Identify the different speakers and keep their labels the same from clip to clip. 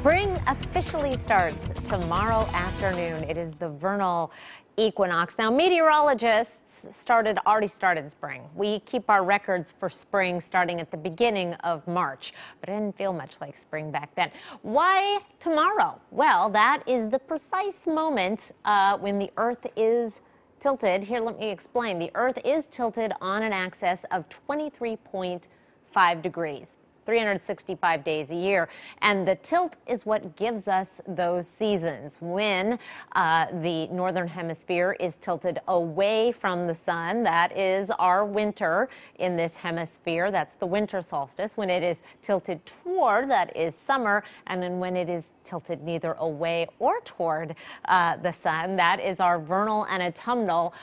Speaker 1: Spring officially starts tomorrow afternoon. It is the vernal equinox. Now, meteorologists already started spring. We keep our records for spring starting at the beginning of March, but it didn't feel much like spring back then. Why tomorrow? Well, that is the precise moment when the Earth is tilted. Here, let me explain. The Earth is tilted on an axis of 23.5 degrees. 365 days a year. And the tilt is what gives us those seasons. When the northern hemisphere is tilted away from the sun, that is our winter in this hemisphere. That's the winter solstice. When it is tilted toward, that is summer. And then when it is tilted neither away or toward the sun, that is our vernal and autumnal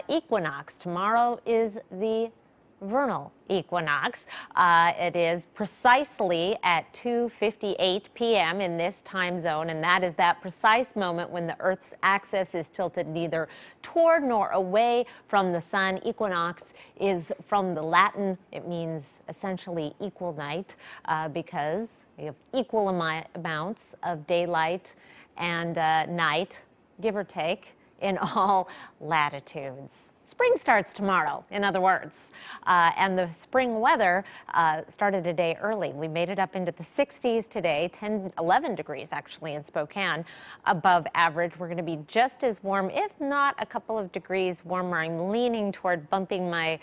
Speaker 1: equinox. Tomorrow is the vernal equinox. It is precisely at 2:58 p.m. in this time zone, and that is that precise moment when the Earth's axis is tilted neither toward nor away from the sun. Equinox is from the Latin. It means essentially equal night because you have equal amounts of daylight and night, give or take, in all latitudes. Spring starts tomorrow, in other words, and the spring weather started a day early. We made it up into the 60s today, 11 degrees actually in Spokane, above average. We're going to be just as warm, if not a couple of degrees warmer. I'm leaning toward bumping my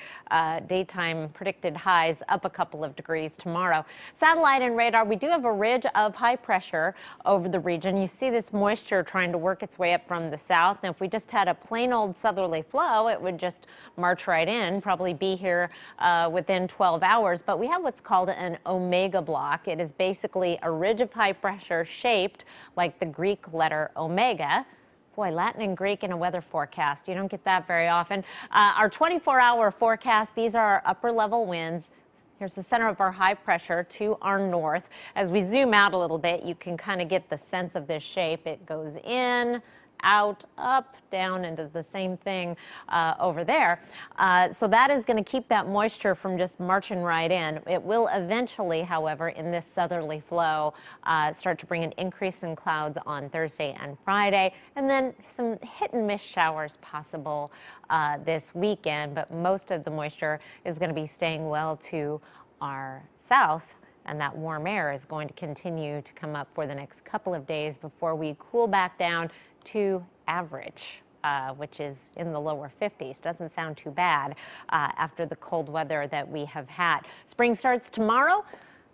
Speaker 1: daytime predicted highs up a couple of degrees tomorrow. Satellite and radar, we do have a ridge of high pressure over the region. You see this moisture trying to work its way up from the south. Now, if we just had a plain old southerly flow, it would just march right in, probably be here within 12 hours. But we have what's called an omega block. It is basically a ridge of high pressure shaped like the Greek letter omega. Boy, Latin and Greek in a weather forecast. You don't get that very often. Our 24-hour forecast, these are our upper level winds. Here's the center of our high pressure to our north. As we zoom out a little bit, you can kind of get the sense of this shape. It goes in, out, up, down, and does the same thing over there. So that is going to keep that moisture from just marching right in. It will eventually, however, in this southerly flow, start to bring an increase in clouds on Thursday and Friday, and then some hit and miss showers possible this weekend. But most of the moisture is going to be staying well to our south, and that warm air is going to continue to come up for the next couple of days before we cool back down to average, which is in the lower 50s. Doesn't sound too bad after the cold weather that we have had. Spring starts tomorrow.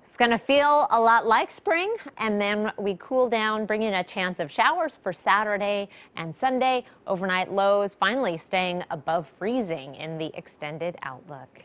Speaker 1: It's going to feel a lot like spring, and then we cool down, bring in a chance of showers for Saturday and Sunday. Overnight lows finally staying above freezing in the extended outlook.